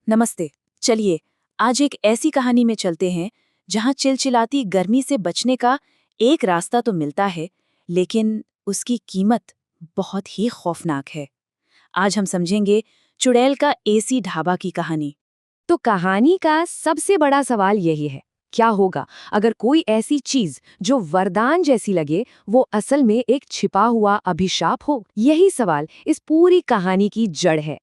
नमस्ते। चलिए आज एक ऐसी कहानी में चलते हैं जहां चिलचिलाती गर्मी से बचने का एक रास्ता तो मिलता है, लेकिन उसकी कीमत बहुत ही खौफनाक है। आज हम समझेंगे चुड़ैल का एसी ढाबा की कहानी। तो कहानी का सबसे बड़ा सवाल यही है, क्या होगा अगर कोई ऐसी चीज जो वरदान जैसी लगे वो असल में एक छिपा हुआ अभिशाप हो। यही सवाल इस पूरी कहानी की जड़ है।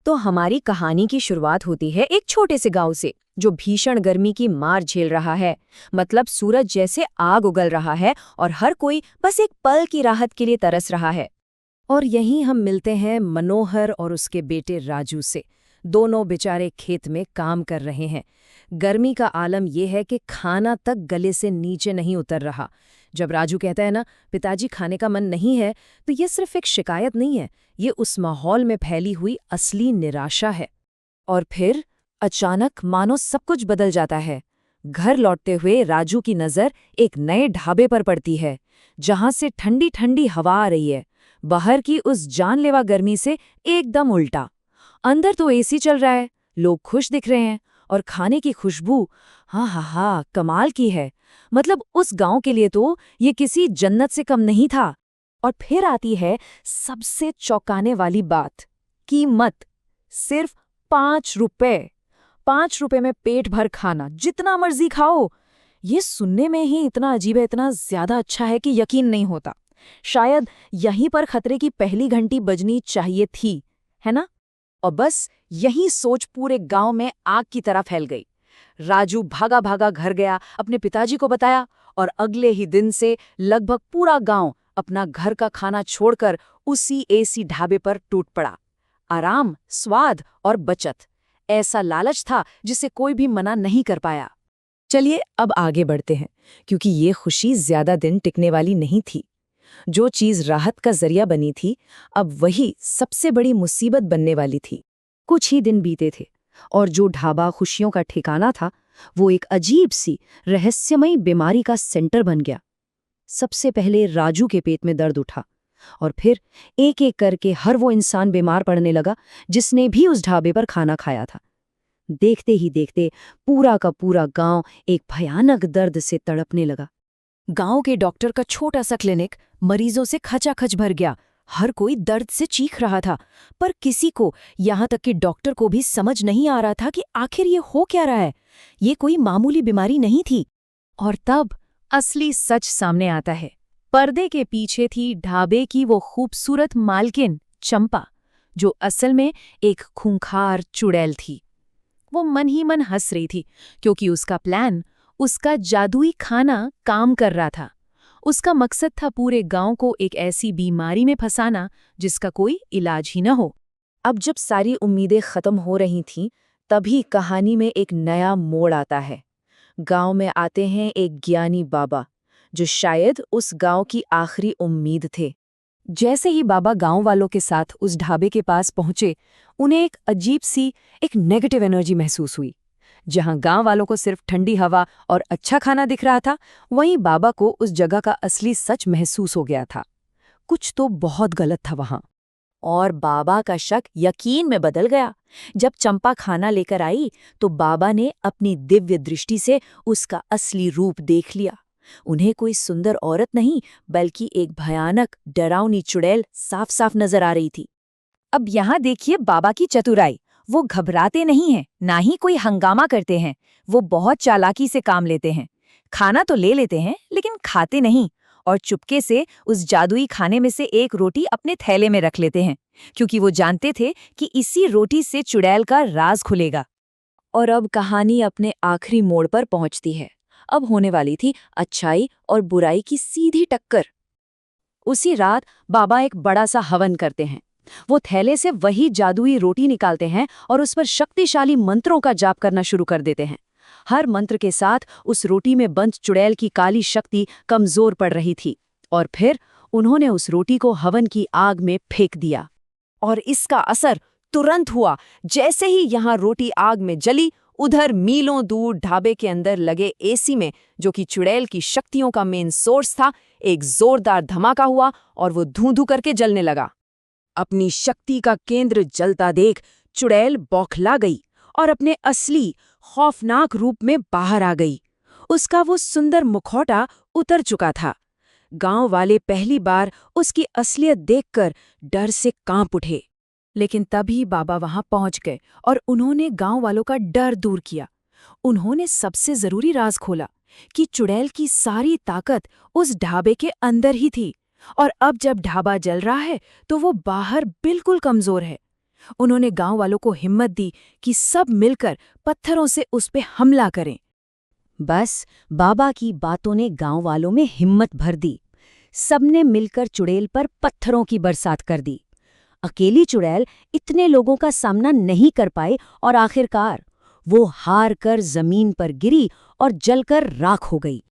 तो हमारी कहानी की शुरुआत होती है एक छोटे से गांव से, जो भीषण गर्मी की मार झेल रहा है। मतलब सूरज जैसे आग उगल रहा है और हर कोई बस एक पल की राहत के लिए तरस रहा है। और यहीं हम मिलते हैं मनोहर और उसके बेटे राजू से। दोनों बेचारे खेत में काम कर रहे हैं। गर्मी का आलम यह है कि खाना तक गले से नीचे नहीं उतर रहा। जब राजू कहता है ना, पिताजी खाने का मन नहीं है, तो ये सिर्फ एक शिकायत नहीं है, ये उस माहौल में फैली हुई असली निराशा है। और फिर अचानक मानो सब कुछ बदल जाता है। घर लौटते हुए राजू की नज़र एक नए ढाबे पर पड़ती है, जहां से ठंडी ठंडी हवा आ रही है, बाहर की उस जानलेवा गर्मी से एकदम उल्टा। अंदर तो एसी चल रहा है, लोग खुश दिख रहे हैं, और खाने की खुशबू, हाँ हाँ हाँ, कमाल की है। मतलब उस गांव के लिए तो ये किसी जन्नत से कम नहीं था। और फिर आती है सबसे चौंकाने वाली बात, कीमत सिर्फ 5 रुपए। 5 रुपए में पेट भर खाना, जितना मर्जी खाओ। ये सुनने में ही इतना अजीब है, इतना ज्यादा अच्छा है कि यकीन नहीं होता। शायद यहीं पर खतरे की पहली घंटी बजनी चाहिए थी, है ना? और बस यही सोच पूरे गांव में आग की तरह फैल गई। राजू भागा भागा घर गया, अपने पिताजी को बताया, और अगले ही दिन से लगभग पूरा गांव अपना घर का खाना छोड़कर उसी एसी ढाबे पर टूट पड़ा। आराम, स्वाद और बचत, ऐसा लालच था जिसे कोई भी मना नहीं कर पाया। चलिए अब आगे बढ़ते हैं, क्योंकि ये खुशी ज्यादा दिन टिकने वाली नहीं थी। जो चीज राहत का जरिया बनी थी, अब वही सबसे बड़ी मुसीबत बनने वाली थी। कुछ ही दिन बीते थे, और जो ढाबा खुशियों का ठिकाना था, वो एक अजीब सी रहस्यमयी बीमारी का सेंटर बन गया। सबसे पहले राजू के पेट में दर्द उठा, और फिर एक एक करके हर वो इंसान बीमार पड़ने लगा जिसने भी उस ढाबे पर खाना खाया था। देखते ही देखते पूरा का पूरा गांव एक भयानक दर्द से तड़पने लगा। गांव के डॉक्टर का छोटा सा क्लिनिक मरीजों से खचाखच भर गया। हर कोई दर्द से चीख रहा था, पर किसी को, यहाँ तक कि डॉक्टर को भी समझ नहीं आ रहा था कि आखिर ये हो क्या रहा है। ये कोई मामूली बीमारी नहीं थी। और तब असली सच सामने आता है। पर्दे के पीछे थी ढाबे की वो खूबसूरत मालकिन चंपा, जो असल में एक खूंखार चुड़ैल थी। वो मन ही मन हंस रही थी, क्योंकि उसका प्लान, उसका जादुई खाना काम कर रहा था। उसका मकसद था पूरे गांव को एक ऐसी बीमारी में फंसाना जिसका कोई इलाज ही न हो। अब जब सारी उम्मीदें खत्म हो रही थीं, तभी कहानी में एक नया मोड़ आता है। गांव में आते हैं एक ज्ञानी बाबा, जो शायद उस गांव की आखिरी उम्मीद थे। जैसे ही बाबा गांव वालों के साथ उस ढाबे के पास पहुंचे, उन्हें एक अजीब सी, एक नेगेटिव एनर्जी महसूस हुई। जहां गांव वालों को सिर्फ ठंडी हवा और अच्छा खाना दिख रहा था, वहीं बाबा को उस जगह का असली सच महसूस हो गया था। कुछ तो बहुत गलत था वहां। और बाबा का शक यकीन में बदल गया। जब चंपा खाना लेकर आई, तो बाबा ने अपनी दिव्य दृष्टि से उसका असली रूप देख लिया। उन्हें कोई सुंदर औरत नहीं, बल्कि एक भयानक, डरावनी चुड़ैल साफ साफ नजर आ रही थी। अब यहाँ देखिए बाबा की चतुराई। वो घबराते नहीं हैं, ना ही कोई हंगामा करते हैं। वो बहुत चालाकी से काम लेते हैं। खाना तो ले लेते हैं, लेकिन खाते नहीं, और चुपके से उस जादुई खाने में से एक रोटी अपने थैले में रख लेते हैं, क्योंकि वो जानते थे कि इसी रोटी से चुड़ैल का राज खुलेगा। और अब कहानी अपने आखिरी मोड़ पर पहुंचती है। अब होने वाली थी अच्छाई और बुराई की सीधी टक्कर। उसी रात बाबा एक बड़ा सा हवन करते हैं। वो थैले से वही जादुई रोटी निकालते हैं और उस पर शक्तिशाली मंत्रों का जाप करना शुरू कर देते हैं। हर मंत्र के साथ उस रोटी में बंद चुड़ैल की काली शक्ति कमजोर पड़ रही थी। और फिर उन्होंने उस रोटी को हवन की आग में फेंक दिया। और इसका असर तुरंत हुआ। जैसे ही यहाँ रोटी आग में जली, उधर मीलों दूर ढाबे के अंदर लगे एसी में, जो कि चुड़ैल की शक्तियों का मेन सोर्स था, एक जोरदार धमाका हुआ और वो धूं-धूं करके जलने लगा। अपनी शक्ति का केंद्र जलता देख चुड़ैल बौखला गई और अपने असली खौफनाक रूप में बाहर आ गई। उसका वो सुंदर मुखौटा उतर चुका था। गांव वाले पहली बार उसकी असलियत देखकर डर से कांप उठे। लेकिन तभी बाबा वहां पहुंच गए और उन्होंने गांव वालों का डर दूर किया। उन्होंने सबसे जरूरी राज खोला कि चुड़ैल की सारी ताकत उस ढाबे के अंदर ही थी, और अब जब ढाबा जल रहा है तो वो बाहर बिल्कुल कमजोर है। उन्होंने गांव वालों को हिम्मत दी कि सब मिलकर पत्थरों से उस पे हमला करें। बस बाबा की बातों ने गांव वालों में हिम्मत भर दी। सबने मिलकर चुड़ैल पर पत्थरों की बरसात कर दी। अकेली चुड़ैल इतने लोगों का सामना नहीं कर पाई और आखिरकार वो हार कर जमीन पर गिरी और जलकर राख हो गई।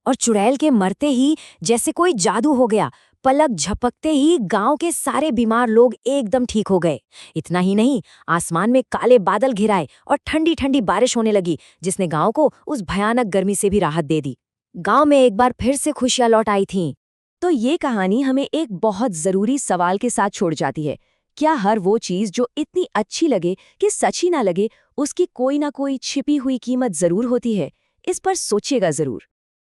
और चुड़ैल के मरते ही जैसे कोई जादू हो गया, पलक झपकते ही गांव के सारे बीमार लोग एकदम ठीक हो गए। इतना ही नहीं, आसमान में काले बादल घिराए और ठंडी ठंडी बारिश होने लगी, जिसने गांव को उस भयानक गर्मी से भी राहत दे दी। गांव में एक बार फिर से खुशियां लौट आई थीं। तो ये कहानी हमें एक बहुत जरूरी सवाल के साथ छोड़ जाती है। क्या हर वो चीज जो इतनी अच्छी लगे कि सच ही ना लगे, उसकी कोई ना कोई छिपी हुई कीमत जरूर होती है? इस पर सोचिएगा जरूर।